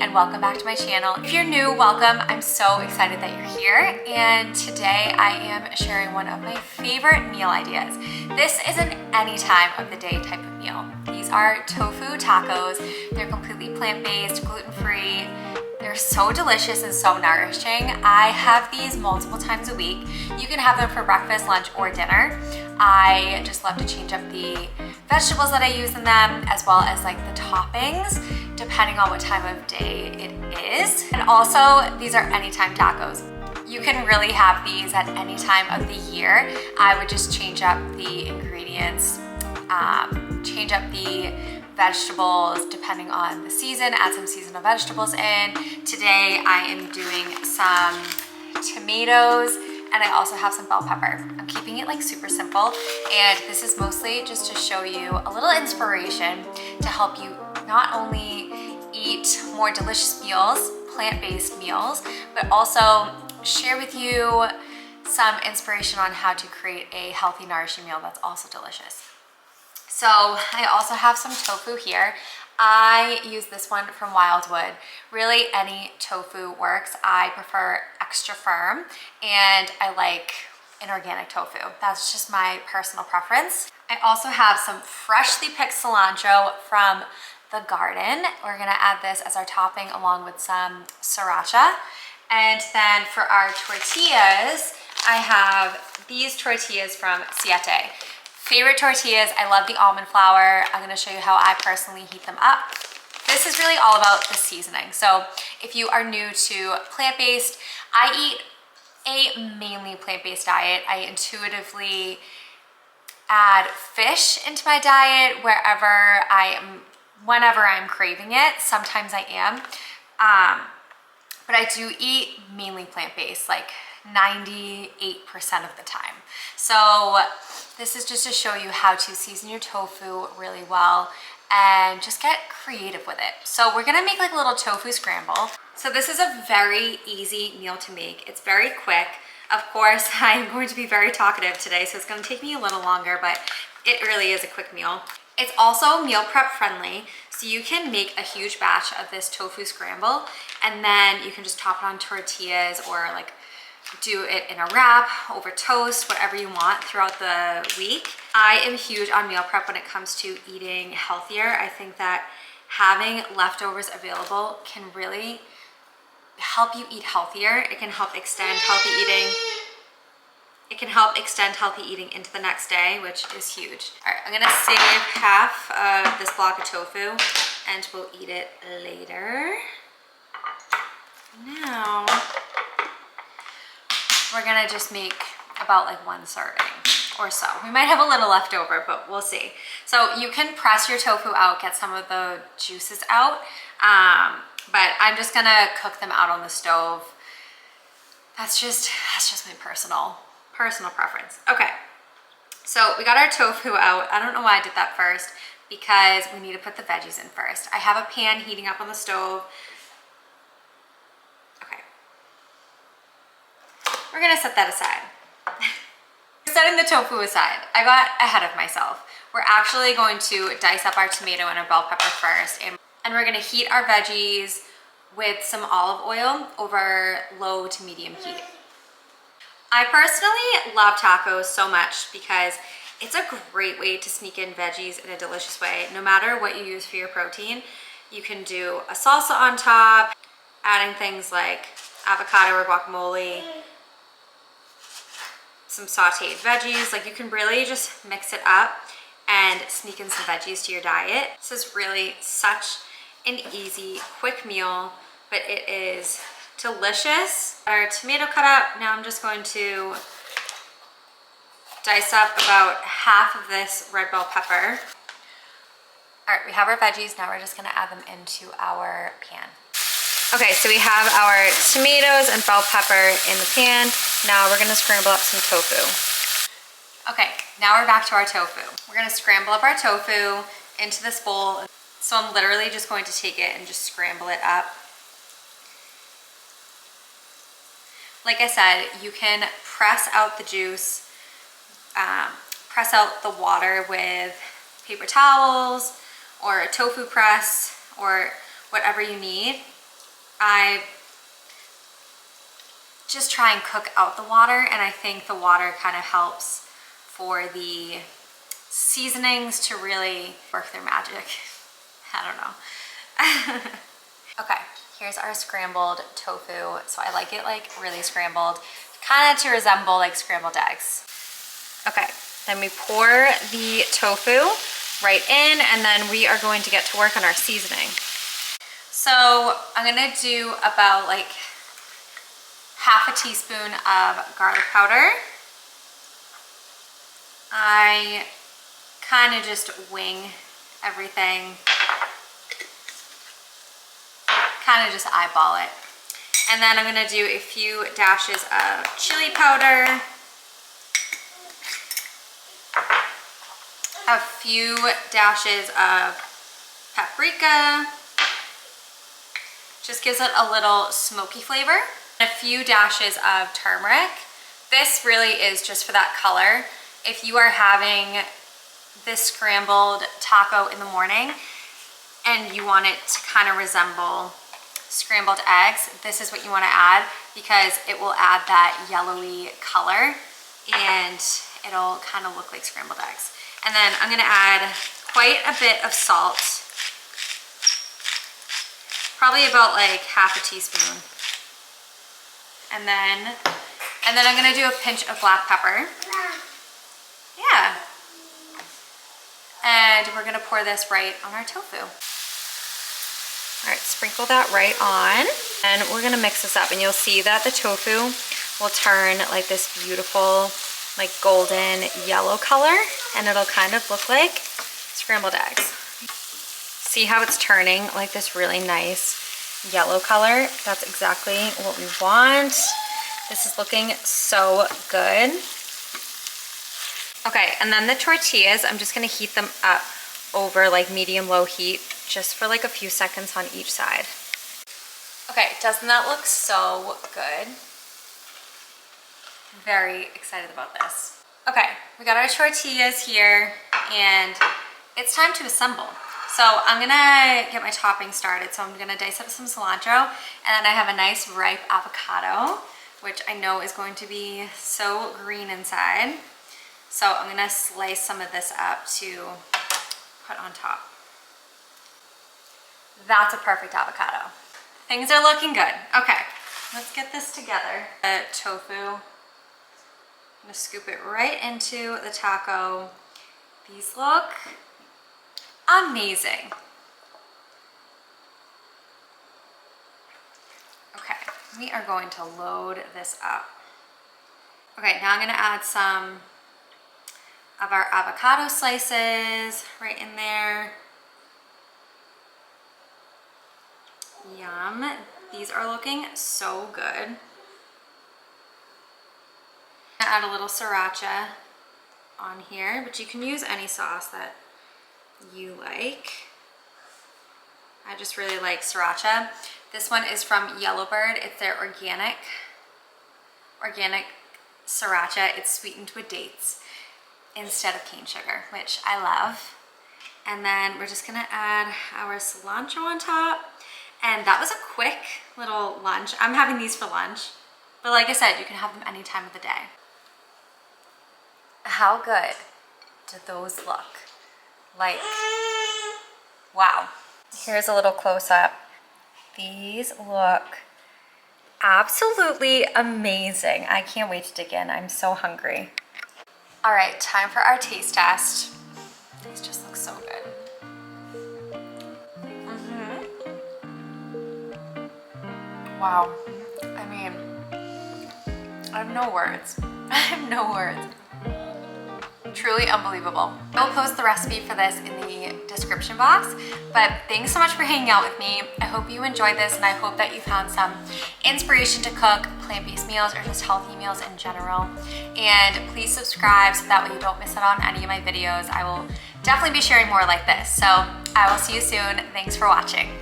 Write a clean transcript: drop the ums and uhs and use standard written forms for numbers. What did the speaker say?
and welcome back to my channel. If you're new, welcome. I'm so excited that you're here, and today I am sharing one of my favorite meal ideas. This is an any time of the day type of meal. These are tofu tacos. They're completely plant-based, gluten-free. They're so delicious and so nourishing. I have these multiple times a week. You can have them for breakfast, lunch, or dinner. I just love to change up the vegetables that I use in them, as well as like the toppings, depending on what time of day it is. And also, these are anytime tacos. You can really have these at any time of the year. I would just change up the ingredients, change up the vegetables depending on the season, add some seasonal vegetables in. Today I am doing some tomatoes, and I also have some bell pepper. I'm keeping it like super simple, and this is mostly just to show you a little inspiration to help you not only eat more delicious meals, plant-based meals, but also share with you some inspiration on how to create a healthy, nourishing meal that's also delicious. So I also have some tofu here. I use this one from Wildwood. Really, any tofu works. I prefer extra firm, and I like an organic tofu. That's just my personal preference. I also have some freshly picked cilantro from the garden. We're gonna add this as our topping along with some sriracha. And then for our tortillas, I have these tortillas from Siete. Favorite tortillas, I love the almond flour. I'm gonna show you how I personally heat them up. This is really all about the seasoning. So if you are new to plant-based, I eat a mainly plant-based diet. I intuitively add fish into my diet whenever I'm craving it. Sometimes I am, but I do eat mainly plant-based, like 98% of the time. So this is just to show you how to season your tofu really well and just get creative with it. So we're gonna make like a little tofu scramble. So this is a very easy meal to make. It's very quick. Of course, I'm going to be very talkative today, so it's gonna take me a little longer, but it really is a quick meal. It's also meal prep friendly, so you can make a huge batch of this tofu scramble, and then you can just top it on tortillas or like do it in a wrap, over toast, whatever you want throughout the week. I am huge on meal prep when it comes to eating healthier. I think that having leftovers available can really help you eat healthier. It can help extend healthy eating. It can help extend healthy eating into the next day, which is huge. All right, I'm gonna save half of this block of tofu and we'll eat it later. Now, we're gonna just make about like one serving or so. We might have a little left over, but we'll see. So you can press your tofu out, get some of the juices out, but I'm just gonna cook them out on the stove. That's just my personal preference. Okay, so we got our tofu out. I don't know why I did that first, because we need to put the veggies in first. I have a pan heating up on the stove. We're gonna set that aside. Setting the tofu aside, I got ahead of myself. We're actually going to dice up our tomato and our bell pepper first, and we're gonna heat our veggies with some olive oil over low to medium heat. I personally love tacos so much because it's a great way to sneak in veggies in a delicious way. No matter what you use for your protein, you can do a salsa on top, adding things like avocado or guacamole, some sauteed veggies. Like, you can really just mix it up and sneak in some veggies to your diet. This is really such an easy, quick meal, but it is delicious. Our tomato cut up. Now I'm just going to dice up about half of this red bell pepper. All right, we have our veggies. Now we're just gonna add them into our pan. Okay, so we have our tomatoes and bell pepper in the pan. Now we're gonna scramble up some tofu. Okay, now we're back to our tofu. We're gonna scramble up our tofu into this bowl. So I'm literally just going to take it and just scramble it up. Like I said, you can press out the juice, press out the water with paper towels or a tofu press or whatever you need. I just try and cook out the water, and I think the water kind of helps for the seasonings to really work their magic. I don't know. Okay, here's our scrambled tofu. So I like it like really scrambled, kind of to resemble like scrambled eggs. Okay, then we pour the tofu right in, and then we are going to get to work on our seasoning. So I'm gonna do about like half a teaspoon of garlic powder. I kind of just wing everything, kind of just eyeball it. And then I'm gonna do a few dashes of chili powder, a few dashes of paprika, just gives it a little smoky flavor. A few dashes of turmeric. This really is just for that color. If you are having this scrambled taco in the morning and you want it to kind of resemble scrambled eggs, this is what you want to add, because it will add that yellowy color and it'll kind of look like scrambled eggs. And then I'm going to add quite a bit of salt, probably about like half a teaspoon. And then I'm gonna do a pinch of black pepper. Yeah. And we're gonna pour this right on our tofu. All right, sprinkle that right on. And we're gonna mix this up, and you'll see that the tofu will turn like this beautiful, like golden yellow color, and it'll kind of look like scrambled eggs. See how it's turning like this really nice yellow color? That's exactly what we want. This is looking so good. Okay, and then the tortillas, I'm just gonna heat them up over like medium-low heat, just for like a few seconds on each side. Okay, doesn't that look so good? Very excited about this. Okay, we got our tortillas here, and it's time to assemble. So I'm gonna get my topping started. So I'm gonna dice up some cilantro, and then I have a nice ripe avocado, which I know is going to be so green inside. So I'm gonna slice some of this up to put on top. That's a perfect avocado. Things are looking good. Okay, let's get this together. The tofu, I'm gonna scoop it right into the taco. These look amazing. Okay, we are going to load this up. Okay, now I'm gonna add some of our avocado slices right in there. Yum, these are looking so good. Add a little sriracha on here, but you can use any sauce that you like. I just really like sriracha. This one is from Yellowbird. It's their organic sriracha. It's sweetened with dates instead of cane sugar, which I love. And then we're just gonna add our cilantro on top. And that was a quick little lunch. I'm having these for lunch, but like I said, you can have them any time of the day. How good do those look? Like, wow. Here's a little close-up. These look absolutely amazing. I can't wait to dig in. I'm so hungry. All right, time for our taste test. These just look so good. Wow. I mean, I have no words. I have no words. Truly unbelievable. I will post the recipe for this in the description box, but thanks so much for hanging out with me. I hope you enjoyed this, and I hope that you found some inspiration to cook plant-based meals or just healthy meals in general. And please subscribe so that way you don't miss out on any of my videos. I will definitely be sharing more like this. So I will see you soon. Thanks for watching.